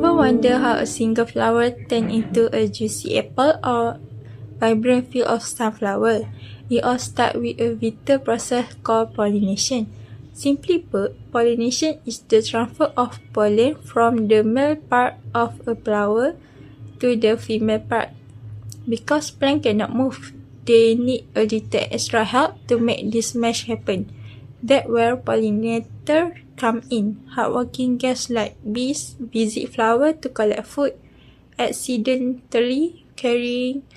Ever wonder how a single flower turns into a juicy apple or vibrant field of sunflower? It all starts with a vital process called pollination. Simply put, pollination is the transfer of pollen from the male part of a flower to the female part. Because plants cannot move, they need a little extra help to make this match happen. That's where pollinators come in. Hardworking guests like bees visit flowers to collect food, accidentally carrying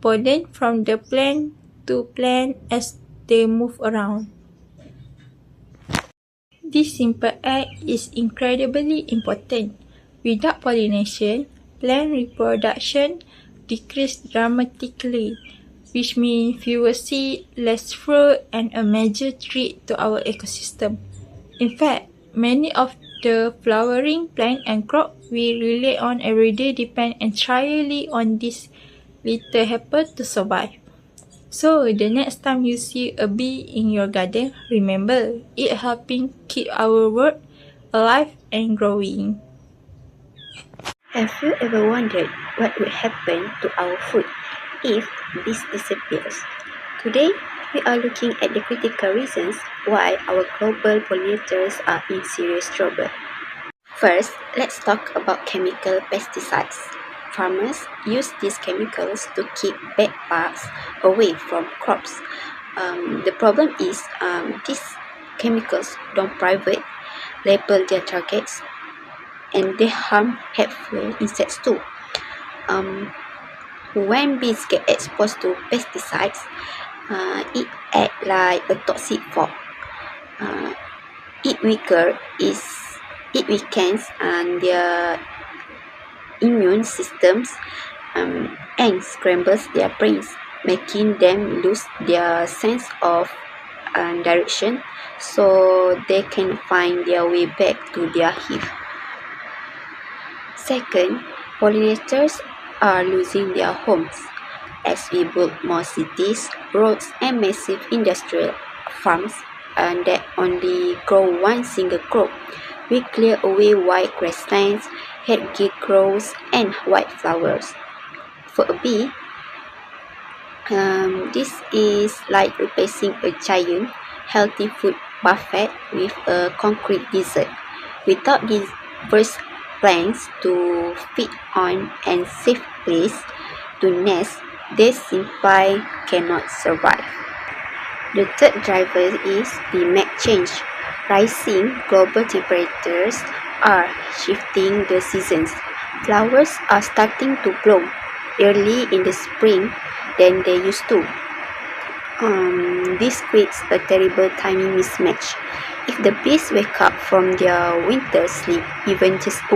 pollen from the plant to plant as they move around. This simple act is incredibly important. Without pollination, plant reproduction decreases dramatically, which means fewer seeds, less fruit, and a major threat to our ecosystem. In fact, many of the flowering plants and crops we rely on every day depend entirely on this little helper to survive. So, the next time you see a bee in your garden, remember, it's helping keep our world alive and growing. Have you ever wondered what would happen to our food if this disappears? Today, we are looking at the critical reasons why our global pollinators are in serious trouble. First, let's talk about chemical pesticides. Farmers use these chemicals to keep bad bugs away from crops. The problem is these chemicals don't private label their targets, and they harm helpful insects too. When bees get exposed to pesticides, it acts like a toxic fog. It weakens their immune systems and scrambles their brains, making them lose their sense of direction, so they can find their way back to their hive. Second, pollinators are losing their homes. As we build more cities, roads, and massive industrial farms that only grow one single crop, we clear away white grasslands, headgear crows, and white flowers. For a bee, this is like replacing a giant, healthy food buffet with a concrete desert. Without diverse plants to feed on and safe place to nest, they simply cannot survive. The third driver is climate change. Rising global temperatures are shifting the seasons. Flowers are starting to bloom early in the spring than they used to. This creates a terrible timing mismatch. If the bees wake up from their winter sleep even just a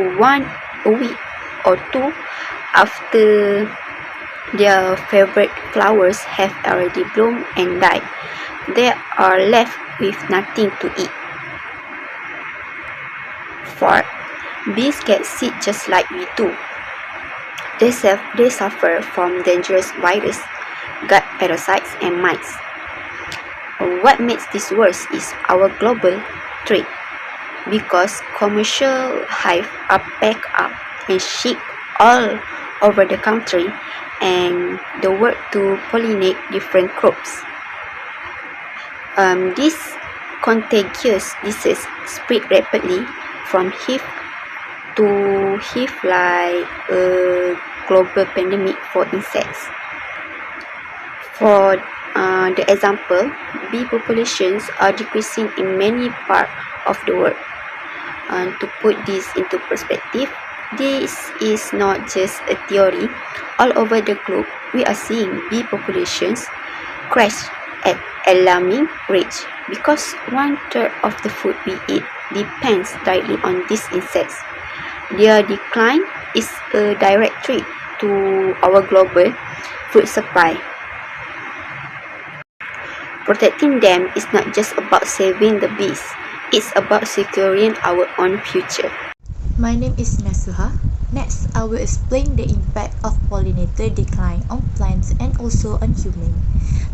week or two after their favorite flowers have already bloomed and died, they are left with nothing to eat. Fourth, bees get sick just like we do. They suffer from dangerous viruses, gut parasites, and mites. What makes this worse is our global trade, because commercial hives are packed up and shipped all over the country, and the work to pollinate different crops. This contagious disease spread rapidly from hive to hive like a global pandemic for insects. For the example, bee populations are decreasing in many parts of the world. To put this into perspective, this is not just a theory. All over the globe, we are seeing bee populations crash at alarming rates because 1/3 of the food we eat depends directly on these insects. Their decline is a direct threat to our global food supply. Protecting them is not just about saving the bees, it's about securing our own future. My name is Nasuha. Next, I will explain the impact of pollinator decline on plants and also on humans.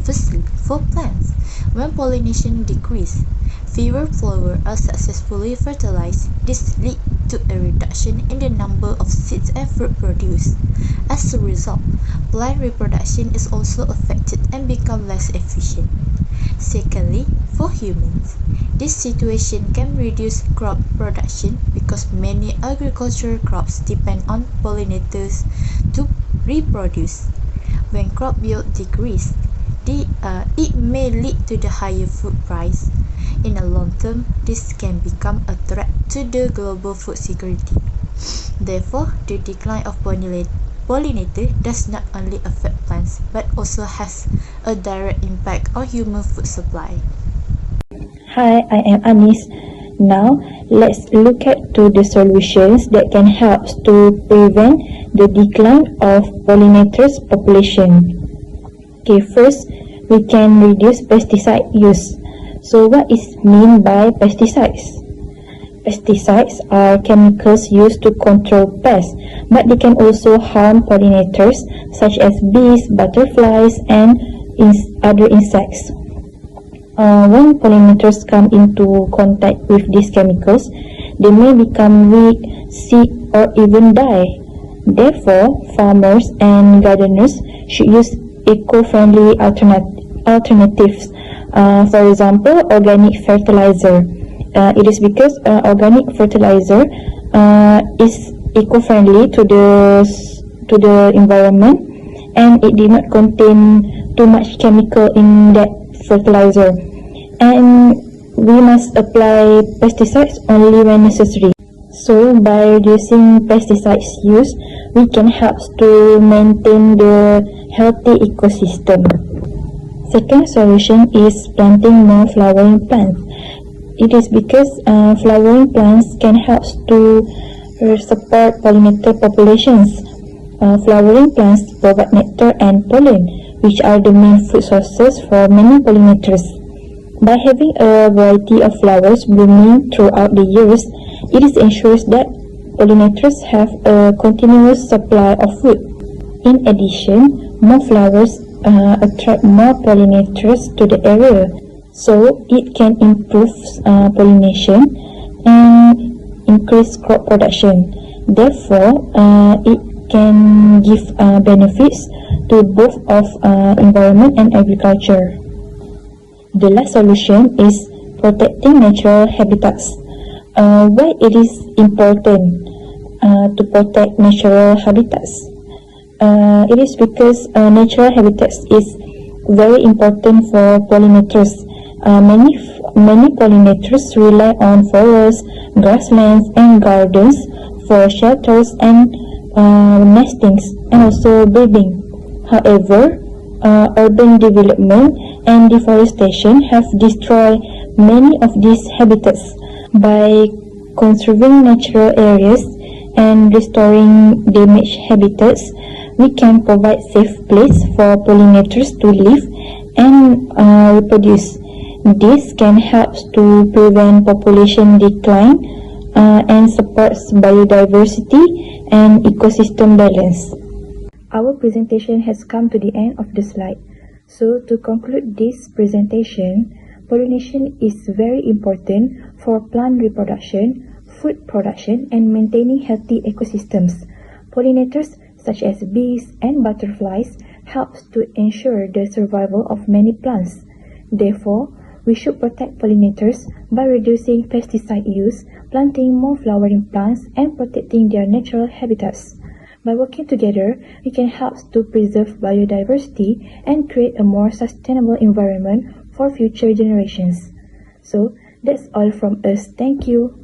Firstly, for plants, when pollination decreases, fewer flowers are successfully fertilized. This leads to a reduction in the number of seeds and fruit produced. As a result, plant reproduction is also affected and become less efficient. Secondly, for humans, this situation can reduce crop production because many agricultural crops depend on pollinators to reproduce. When crop yield decreases, it may lead to the higher food price. In the long term, this can become a threat to the global food security. Therefore, the decline of pollinator does not only affect plants but also has a direct impact on human food supply. Hi, I am Anis. Now, let's look at the solutions that can help to prevent the decline of pollinators population. Okay, first, we can reduce pesticide use. So what is meant by pesticides? Pesticides are chemicals used to control pests, but they can also harm pollinators such as bees, butterflies, and other insects. When pollinators come into contact with these chemicals, they may become weak, sick, or even die. Therefore, farmers and gardeners should use eco-friendly alternatives. For example, organic fertilizer. It is because organic fertilizer is eco-friendly to the environment, and it did not contain too much chemical in that fertilizer. And we must apply pesticides only when necessary. So by reducing pesticides use, we can help to maintain the healthy ecosystem. Second solution is planting more flowering plants. It is because flowering plants can help to support pollinator populations. Flowering plants provide nectar and pollen, which are the main food sources for many pollinators. By having a variety of flowers blooming throughout the years, it ensures that pollinators have a continuous supply of food. In addition, more flowers attract more pollinators to the area, so it can improve pollination and increase crop production. Therefore, it can give benefits to both of environment and agriculture. The last solution is protecting natural habitats. Why it is important to protect natural habitats? It is because natural habitats is very important for pollinators. Many pollinators rely on forests, grasslands, and gardens for shelters and nestings, and also breeding. However, urban development and deforestation have destroyed many of these habitats. By conserving natural areas and restoring damaged habitats, we can provide safe place for pollinators to live and reproduce. This can help to prevent population decline and supports biodiversity and ecosystem balance. Our presentation has come to the end of the slide. So to conclude this presentation, pollination is very important for plant reproduction, food production, and maintaining healthy ecosystems. Pollinators such as bees and butterflies helps to ensure the survival of many plants. Therefore, we should protect pollinators by reducing pesticide use, planting more flowering plants, and protecting their natural habitats. By working together, we can help to preserve biodiversity and create a more sustainable environment for future generations. So, that's all from us. Thank you.